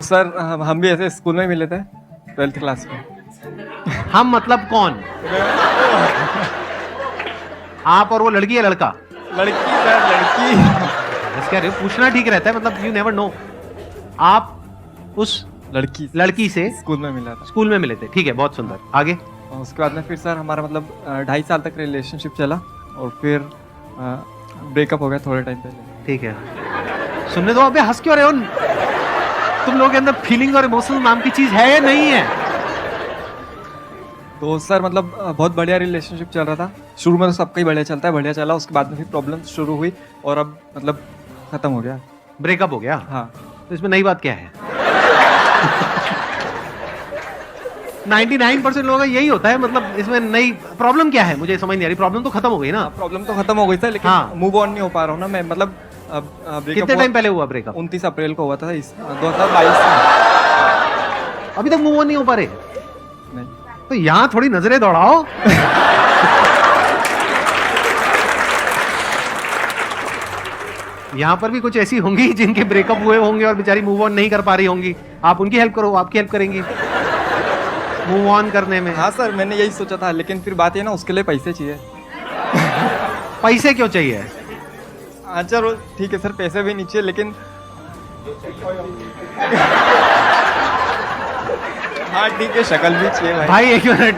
Sir हम भी ऐसे स्कूल में मिले थे 12th क्लास में। हम मतलब कौन? आप और वो लड़की या लड़का? लड़की सर, लड़की। बस कह रहे हो, पूछना ठीक रहता है, मतलब यू नेवर नो। आप उस लड़की से स्कूल में मिला था। स्कूल में मिले थे, ठीक है, बहुत सुंदर। आगे? और उसके बाद में फिर सर हमारा मतलब 2.5 साल तक रिलेशनशिप चला और फिर ब्रेकअप हो गया थोड़े टाइम पहले। ठीक है, सुनने दो। अबे हंस क्यों रहे हो? तुम लोगों के अंदर फीलिंग और इमोशनल नाम की चीज है या नहीं है? तो सर मतलब बहुत बढ़िया रिलेशनशिप चल रहा था। शुरू में तो सबका ही बढ़िया चलता है, बढ़िया चला। उसके बाद में फिर प्रॉब्लम शुरू हुई और अब मतलब खत्म हो गया, ब्रेकअप हो गया। हाँ। तो इसमें नई बात क्या है? 99% लोगों का यही होता है, मतलब इसमें नई प्रॉब्लम क्या है? मुझे समझ नहीं आ रही। प्रॉब्लम तो खत्म हो गई ना? प्रॉब्लम तो खत्म हो गई था, लेकिन हाँ। मूव ऑन नहीं हो पा रहा हूँ ना मैं। मतलब कितने टाइम पहले हुआ ब्रेकअप? 29 अप्रैल को हुआ था 2022 में। अभी तक मूव ऑन नहीं हो पा रहे? नहीं। तो यहां थोड़ी नजरें दौड़ाओ। यहां पर भी कुछ ऐसी होंगी जिनके ब्रेकअप हुए होंगे और बेचारी मूव ऑन नहीं कर पा रही होंगी। आप उनकी हेल्प करो, आपकी हेल्प करेंगी मूव ऑन करने में। हाँ सर, मैंने यही सोचा था, लेकिन फिर बात ये ना, उसके लिए पैसे चाहिए। पैसे क्यों चाहिए? हाँ चलो ठीक है सर, पैसे भी नहीं चाहिए, लेकिन हाँ ठीक है, शक्ल भी चाहिए भाई। एक minute,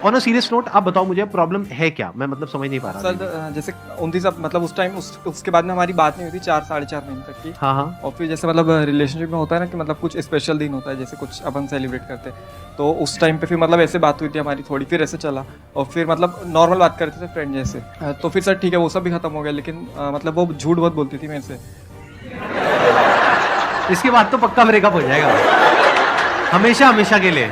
on a serious note, आप बताओ मुझे प्रॉब्लम है क्या? मैं मतलब समझ नहीं पा रहा सर। जैसे 29 मतलब उस टाइम उसके बाद में हमारी बात नहीं हुई थी 4-4.5 महीने तक की। हाँ हाँ। और फिर जैसे मतलब रिलेशनशिप में होता है ना कि मतलब कुछ स्पेशल दिन होता है, जैसे कुछ अपन सेलिब्रेट करते हैं, तो उस टाइम पे फिर मतलब ऐसे बात हुई थी हमारी थोड़ी, फिर ऐसे चला और फिर मतलब नॉर्मल बात करते थे फ्रेंड जैसे। तो फिर सर ठीक है, वो सब भी खत्म हो गया, लेकिन मतलब वो झूठ बहुत बोलती थी मेरे से। इसके बाद तो पक्का ब्रेकअप हो जाएगा, हमेशा हमेशा के लिए।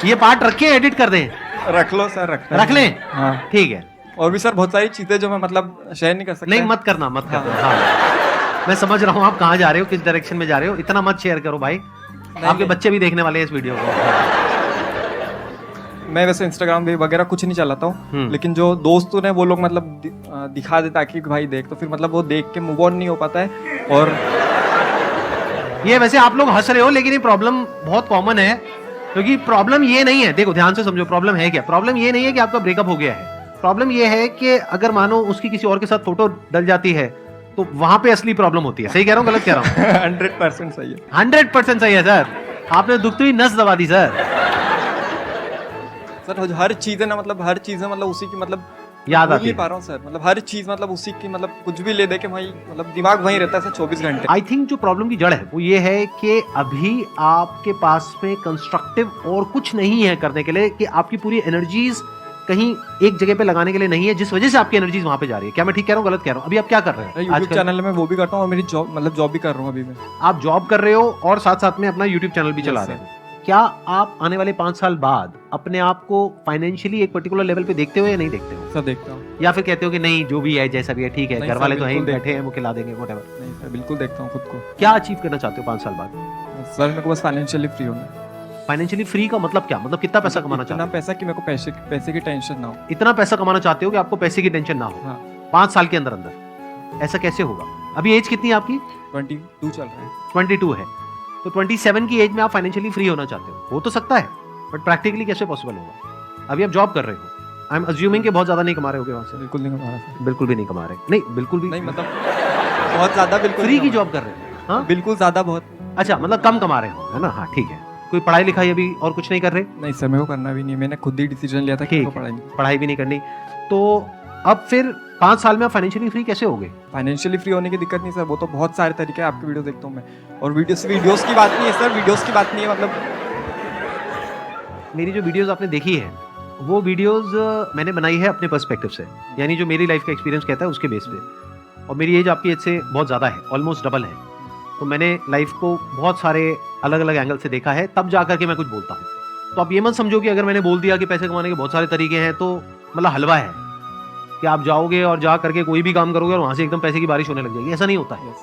ये पार्ट रखे, एडिट कर दें? रख लो सर, रख लें? हाँ ठीक है। और भी सर बहुत सारी चीजें जो मैं मतलब शेयर नहीं कर सकता। नहीं, मत करना, मत करना। हाँ, मैं समझ रहा हूँ आप कहाँ जा रहे हो, किस डायरेक्शन में जा रहे हो। इतना मत शेयर करो भाई, आपके बच्चे भी देखने वाले हैं इस वीडियो को। मैं वैसे इंस्टाग्राम भी वगैरह कुछ नहीं चलाता हूँ, लेकिन जो दोस्तों ने वो लोग मतलब दिखा देता कि भाई देख, तो फिर मतलब वो देख के मूव ऑन नहीं हो पाता है। और ये वैसे आप लोग हंस रहे हो, लेकिन ये प्रॉब्लम बहुत कॉमन है, क्योंकि प्रॉब्लम ये नहीं है, देखो ध्यान से समझो, प्रॉब्लम है क्या? प्रॉब्लम ये नहीं है कि आपका ब्रेकअप हो गया है। प्रॉब्लम ये है कि अगर मानो उसकी किसी और के साथ फोटो डल जाती है तो वहां पे असली प्रॉब्लम होती है। सही कह रहा हूँ, गलत कह रहा हूँ? 100% सही है। 100% सही है सर। आपने दुखती हुई नस दबा दी सर। सर हर चीज है ना, मतलब हर चीज है, मतलब उसी की मतलब याद आती नहीं है। पा रहा हूँ सर। मतलब हर चीज मतलब उसी की, मतलब कुछ भी ले दे के भाई मतलब दिमाग वहीं रहता है सर 24 घंटे। आई थिंक जो प्रॉब्लम की जड़ है वो ये है कि अभी आपके पास में कंस्ट्रक्टिव और कुछ नहीं है करने के लिए, कि आपकी पूरी एनर्जीज कहीं एक जगह पे लगाने के लिए नहीं है, जिस वजह से आपकी एनर्जीज वहां पे जा रही है। क्या मैं ठीक कह रहा हूँ, गलत कह रहा हूँ? अभी आप क्या कर रहे हैं? यूट्यूब चैनल में वो भी करता हूँ और मेरी जॉब मतलब जॉब भी कर रहा हूँ अभी मैं। आप जॉब कर रहे हो और साथ साथ में अपना यूट्यूब चैनल भी चला रहे हो। क्या आप आने वाले 5 साल बाद अपने आप को फाइनेंशियली एक पर्टिकुलर लेवल पे देखते हो या नहीं देखते हो? सर देखता हूँ। या फिर कहते हो कि नहीं, जो भी है जैसा भी है ठीक है, नहीं घर सर, वाले तो हैं, बिल्कुल बैठे हैं, वो खिला देंगे, व्हाटएवर? नहीं सर, बिल्कुल देखता हूँ खुद को। क्या अचीव करना चाहते हो 5 साल बाद? सर मेरे को बस फाइनेंशियली फ्री होना है। फाइनेंशियली फ्री का मतलब क्या? मतलब कितना पैसा कमाना चाहते इतना हो? पैसा कि मेरे को पैसे की टेंशन ना हो। इतना पैसा कमाना चाहते हो कि आपको पैसे की टेंशन ना हो? हाँ। 5 साल के अंदर अंदर ऐसा कैसे होगा? अभी एज कितनी है आपकी? 22 चल रहा है। 22 है, तो 27 की एज में आप फाइनेंशियली फ्री होना चाहते हो तो सकता है, बट प्रैक्टिकली कैसे पॉसिबल होगा? अभी आप जॉब कर रहे हो, आई एम अज्यूमिंग कि बहुत ज्यादा नहीं कमा रहे होगे वहां से। बिल्कुल नहीं कमा रहा सर। बिल्कुल भी नहीं कमा रहे? नहीं, बिल्कुल भी नहीं, मतलब बहुत ज्यादा बिल्कुल फ्री नहीं की कमा जॉब कर रहे हो? हाँ, बिल्कुल ज्यादा बहुत। अच्छा, मतलब कम कमा रहे हो, है ना? हाँ ठीक है। कोई पढ़ाई लिखाई अभी और कुछ नहीं कर रहे? नहीं सर, मेरे को करना भी नहीं, मैंने खुद ही डिसीजन लिया था कि ठीक मेरे को है, पढ़ाई पढ़ाई भी नहीं करनी। तो अब फिर 5 साल में आप फाइनेंशियली फ्री कैसे होगे? फाइनेंशियली फ्री होने की दिक्कत नहीं सर, वो तो बहुत सारे तरीके हैं। आपकी वीडियो देखता हूँ मैं, और वीडियोस की बात नहीं है सर, वीडियोस की बात नहीं है। मतलब मेरी जो वीडियोस आपने देखी है वो वीडियोस मैंने बनाई है अपने पर्सपेक्टिव से, यानी जो मेरी लाइफ का एक्सपीरियंस कहता है उसके बेस पे। और मेरी एज आपकी एज से बहुत ज़्यादा है, ऑलमोस्ट डबल है, तो मैंने लाइफ को बहुत सारे अलग अलग एंगल से देखा है, तब जा करके मैं कुछ बोलता हूँ। तो आप ये मत समझो कि अगर मैंने बोल दिया कि पैसे कमाने के बहुत सारे तरीके हैं तो मतलब हलवा है कि आप जाओगे और जा करके कोई भी काम करोगे और वहाँ से एकदम पैसे की बारिश होने लग जाएगी। ऐसा नहीं होता है,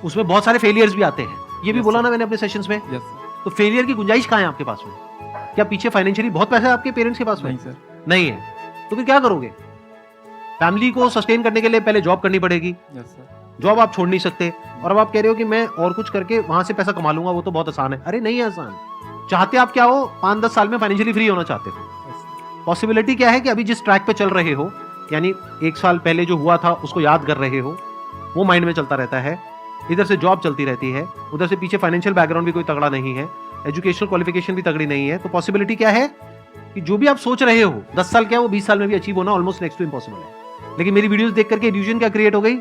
उसमें बहुत सारे फेलियर्स भी आते हैं। ये भी बोला ना मैंने अपने सेशंस में। तो फेलियर की गुंजाइश कहाँ है आपके पास में? क्या पीछे फाइनेंशियली बहुत पैसा है आपके पेरेंट्स के पास में? नहीं सर, नहीं है, तो फिर क्या करोगे? फैमिली को सस्टेन करने के लिए पहले जॉब करनी पड़ेगी, जॉब आप छोड़ नहीं सकते, और अब आप कह रहे हो कि मैं और कुछ करके वहां से पैसा कमा लूंगा, वो तो बहुत आसान है। अरे नहीं है आसान। चाहते आप क्या हो? 5-10 साल में फाइनेंशियली फ्री होना चाहते हो। पॉसिबिलिटी क्या है कि अभी जिस ट्रैक पे चल रहे हो, यानी 1 साल पहले जो हुआ था उसको याद कर रहे हो, वो माइंड में चलता रहता है, इधर से जॉब चलती रहती है, उधर से पीछे फाइनेंशियल बैकग्राउंड भी कोई तगड़ा नहीं है, एजुकेशनल क्वालिफिकेशन भी तगड़ी नहीं है, तो पॉसिबिलिटी क्या है कि जो भी आप सोच रहे हो 10 साल क्या वो 20 साल में भी अचीव होना ऑलमोस्ट नेक्स्ट टू इम्पॉसिबल है। लेकिन मेरी वीडियोस देख करके इल्यूजन क्या क्रिएट हो गई,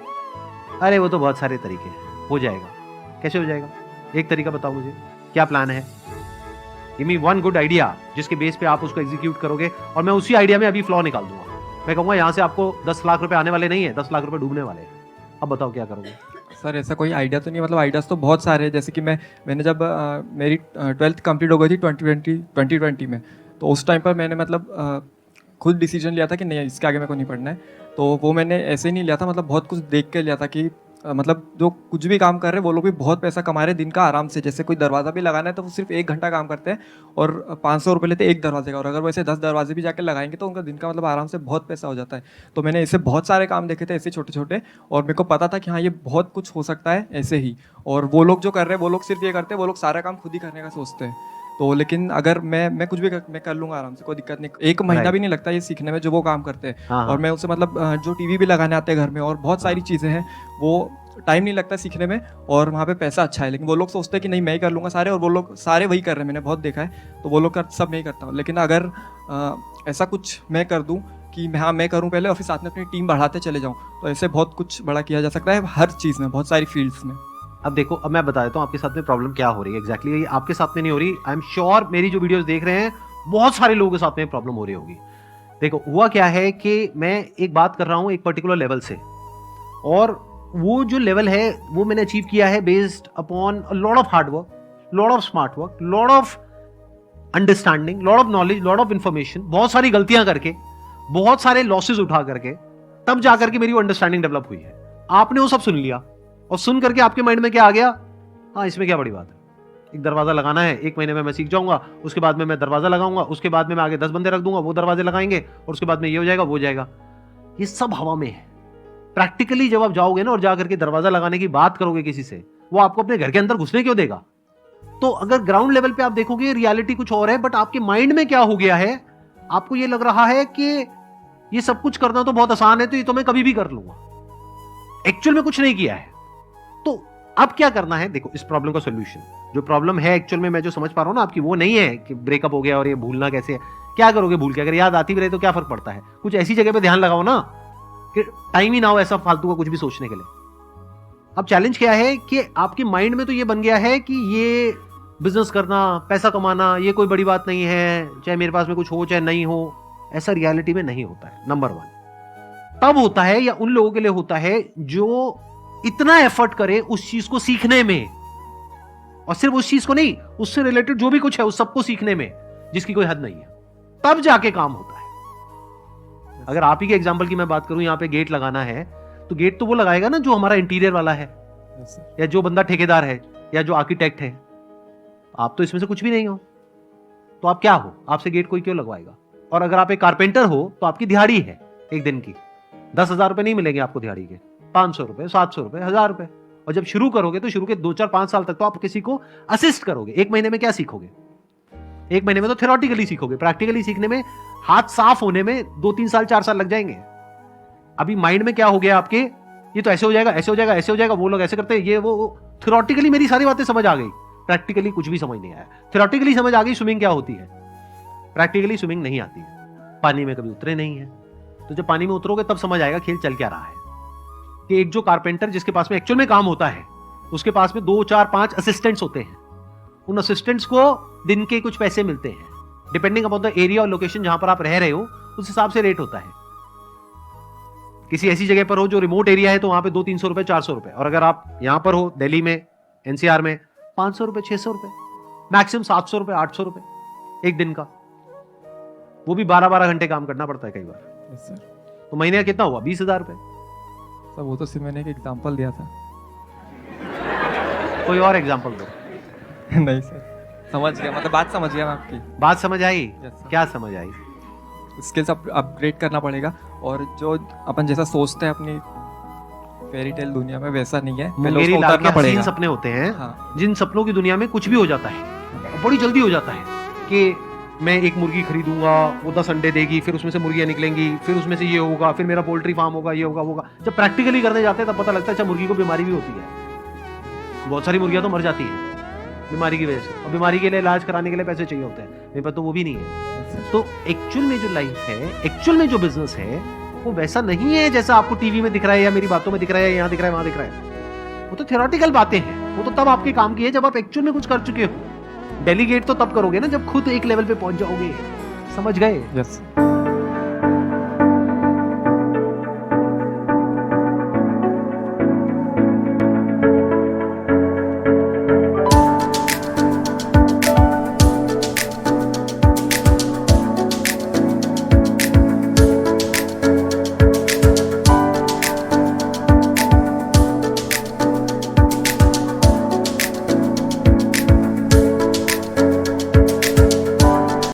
अरे वो तो बहुत सारे तरीके हैं, हो जाएगा। कैसे हो जाएगा? एक तरीका बताओ मुझे, क्या प्लान है? Give me one good idea जिसके बेस पे आप उसको एग्जीक्यूट करोगे, और मैं उसी आइडिया में अभी फ्लॉ निकाल दूंगा। मैं कहूंगा यहाँ से आपको 10 लाख रुपए आने वाले नहीं है, 10 लाख रुपए डूबने वाले हैं। अब बताओ क्या करोगे? सर ऐसा कोई आइडिया तो नहीं, मतलब आइडियाज़ तो बहुत सारे हैं। जैसे कि मैंने जब मेरी 12th कंप्लीट हो गई थी 2020 में, तो उस टाइम पर मैंने मतलब खुद डिसीजन लिया था कि नहीं इसके आगे मेरे को नहीं पढ़ना है। तो वो मैंने ऐसे ही नहीं लिया था, मतलब बहुत कुछ देख के लिया था कि मतलब जो कुछ भी काम कर रहे हैं वो लोग भी बहुत पैसा कमा रहे हैं दिन का आराम से। जैसे कोई दरवाज़ा भी लगाना है तो वो सिर्फ 1 घंटा काम करते हैं और 500 रुपये लेते हैं एक दरवाजे का, और अगर वैसे 10 दरवाजे भी जाके लगाएंगे तो उनका दिन का मतलब आराम से बहुत पैसा हो जाता है। तो मैंने ऐसे बहुत सारे काम देखे थे ऐसे छोटे छोटे, और मेरे को पता था कि हाँ ये बहुत कुछ हो सकता है ऐसे ही। और वो लोग जो कर रहे हैं वो लोग सिर्फ ये करते हैं, वो लोग सारा काम खुद ही करने का सोचते हैं। तो लेकिन अगर मैं कुछ भी मैं कर लूँगा आराम से, कोई दिक्कत नहीं। 1 महीना भी नहीं लगता ये सीखने में जो वो काम करते हैं। हाँ, और मैं उसे मतलब जो टीवी भी लगाने आते हैं घर में और बहुत सारी चीज़ें हैं, वो टाइम नहीं लगता सीखने में और वहाँ पे पैसा अच्छा है। लेकिन वो लोग सोचते हैं कि नहीं मैं ही कर लूँगा सारे, और वो लोग सारे वही कर रहे हैं, मैंने बहुत देखा है। तो वो लोग सब मैं ही करता हूँ। लेकिन अगर ऐसा कुछ मैं कर दूँ कि हाँ मैं करूँ पहले और फिर साथ में अपनी टीम बढ़ाते चले जाऊँ, तो ऐसे बहुत कुछ बड़ा किया जा सकता है हर चीज़ में, बहुत सारी फील्ड्स में। अब देखो, अब मैं बता देता हूँ आपके साथ में प्रॉब्लम क्या हो रही है एग्जैक्टली। आपके साथ में नहीं हो रही, आई एम श्योर मेरी जो वीडियोस देख रहे हैं बहुत सारे लोगों के साथ में प्रॉब्लम हो रही होगी। देखो हुआ क्या है कि मैं एक बात कर रहा हूँ एक पर्टिकुलर लेवल से, और वो जो लेवल है वो मैंने अचीव किया है based upon a lot of hard work, lot of smart work, lot of understanding, lot of knowledge, lot of information, बहुत सारी गलतियां करके, बहुत सारे लॉसेस उठा करके, तब जाकर के मेरी वो अंडरस्टैंडिंग डेवलप हुई है। आपने वो सब सुन लिया और सुन करके आपके माइंड में क्या आ गया, हाँ इसमें क्या बड़ी बात है, एक दरवाजा लगाना है, 1 महीने में मैं सीख जाऊंगा, उसके बाद में मैं दरवाजा लगाऊंगा, उसके बाद में मैं आगे 10 बंदे रख दूंगा, वो दरवाजे लगाएंगे, और उसके बाद में ये हो जाएगा वो हो जाएगा। ये सब हवा में है। प्रैक्टिकली जब आप जाओगे ना और जाकर के दरवाजा लगाने की बात करोगे किसी से, वो आपको अपने घर के अंदर घुसने क्यों देगा? तो अगर ग्राउंड लेवल पे आप देखोगे रियलिटी कुछ और है, बट आपके माइंड में क्या हो गया है, आपको ये लग रहा है कि ये सब कुछ करना तो बहुत आसान है, तो ये तो मैं कभी भी कर लूंगा। एक्चुअल में कुछ नहीं किया है। तो अब क्या करना है? देखो इस प्रॉब्लम का सोल्यूशन, जो प्रॉब्लम है एक्चुअल में मैं जो समझ पा रहा हूं ना आपकी, वो नहीं है कि ब्रेकअप हो गया और ये भूलना कैसे है। क्या करोगे भूल के? अगर याद आती भी रहे तो क्या फर्क पड़ता है? कुछ ऐसी जगह पे ध्यान लगाओ ना कि टाइम ही ना हो ऐसा फालतू का कुछ भी सोचने के लिए। अब चैलेंज क्या है कि आपके माइंड में तो ये बन गया है कि ये बिजनेस करना, पैसा कमाना, ये कोई बड़ी बात नहीं है, चाहे मेरे पास में कुछ हो चाहे नहीं हो। ऐसा रियलिटी में नहीं होता है। नंबर 1 तब होता है या उन लोगों के लिए होता है जो इतना एफर्ट करे उस चीज को सीखने में, और सिर्फ उस चीज को नहीं, उससे रिलेटेड जो भी कुछ है उस सबको सीखने में, जिसकी कोई हद नहीं है, तब जाके काम होता है। अगर आप ही के एग्जांपल की मैं बात करूं, यहां पे गेट लगाना है तो गेट तो वो लगाएगा ना जो हमारा इंटीरियर वाला है, या जो बंदा ठेकेदार है, या जो आर्किटेक्ट है। आप तो इसमें से कुछ भी नहीं हो, तो आप क्या हो? आपसे गेट कोई क्यों लगवाएगा? और अगर आप एक कारपेंटर हो तो आपकी दिहाड़ी है एक दिन की 10,000 रुपए नहीं मिलेंगे आपको दिहाड़ी के, 500 रुपए, 700 रुपए, 1000 रुपए। और जब शुरू करोगे तो शुरू के 2-4-5 साल तक तो आप किसी को असिस्ट करोगे। 1 महीने में क्या सीखोगे? 1 महीने में तो थ्योरेटिकली सीखोगे। प्रैक्टिकली सीखने में, हाथ साफ होने में 2-3 साल 4 साल लग जाएंगे। अभी माइंड में क्या हो गया आपके, ये तो ऐसे हो जाएगा, ऐसे हो जाएगा, ऐसे हो जाएगा, वो लोग ऐसे करते हैं, ये वो। थ्योरेटिकली मेरी सारी बातें समझ आ गई, प्रैक्टिकली कुछ भी समझ नहीं आया। थ्योरेटिकली समझ आ गई स्विमिंग क्या होती है, प्रैक्टिकली स्विमिंग नहीं आती है। पानी में कभी उतरे नहीं है, तो जब पानी में उतरोगे तब समझ आएगा खेल चल क्या रहा है। कि एक जो कारपेंटर जिसके पास में एक्चुअल में काम होता है, उसके पास में 2, 4, 5 असिस्टेंट्स होते हैं। उन असिस्टेंट्स को दिन के कुछ पैसे मिलते हैं, डिपेंडिंग अपॉन द एरिया और लोकेशन जहां पर आप रह रहे हो, उस हिसाब से रेट होता है। किसी ऐसी जगह पर हो जो रिमोट एरिया है तो वहां पे 200-300 रुपए, 400 रुपए, और अगर आप यहां पर हो दिल्ली में, एनसीआर में, 500 रुपए, 600 रुपए, मैक्सिमम 700 रुपए, 800 रुपए एक दिन का। वो भी 12-12 घंटे काम करना पड़ता है कई बार। Yes sir. तो महीने का कितना हुआ? 20,000 रुपए। सर वो तो सिर्फ मैंने एक एग्जांपल दिया था। कोई और एग्जांपल दो। नहीं सर, समझ गया, मतलब बात समझ गया मैं आपकी। बात समझ आई? Yes, sir. क्या समझ आई? स्किल्स अपग्रेड करना पड़ेगा, और जो अपन जैसा सोचते हैं अपनी फेरी टेल दुनिया में वैसा नहीं है, पहले मुंगेरी उसको लाल के उतारना हसीन पड़ेगा। सपने होते हैं, हाँ जिन सपनों की दुनिया में कुछ भी हो जाता है, और बड़ी जल्दी हो जाता है कि मैं एक मुर्गी खरीदूंगा, वो 10 अंडे देगी, फिर उसमें से मुर्गियां निकलेंगी, फिर उसमें से ये होगा, फिर मेरा पोल्ट्री फार्म होगा, ये होगा, वो होगा। जब प्रैक्टिकली करने जाते हैं तब पता लगता है अच्छा मुर्गी को बीमारी भी होती है, बहुत सारी मुर्गियां तो मर जाती हैं बीमारी की वजह से, और बीमारी के लिए इलाज कराने के लिए पैसे चाहिए होते हैं, मेरे पास तो वो भी नहीं है। तो एक्चुअल में जो लाइफ है, एक्चुअल में जो बिजनेस है, वो वैसा नहीं है जैसा आपको टीवी में दिख रहा है या मेरी बातों में दिख रहा है, यहाँ दिख रहा है, वहां दिख रहा है। वो तो थ्योरेटिकल बातें हैं, वो तो तब आपके काम की है जब आप एक्चुअल में कुछ कर चुके हो। डेलीगेट तो तब करोगे ना जब खुद एक लेवल पे पहुंच जाओगे, समझ गए? यस।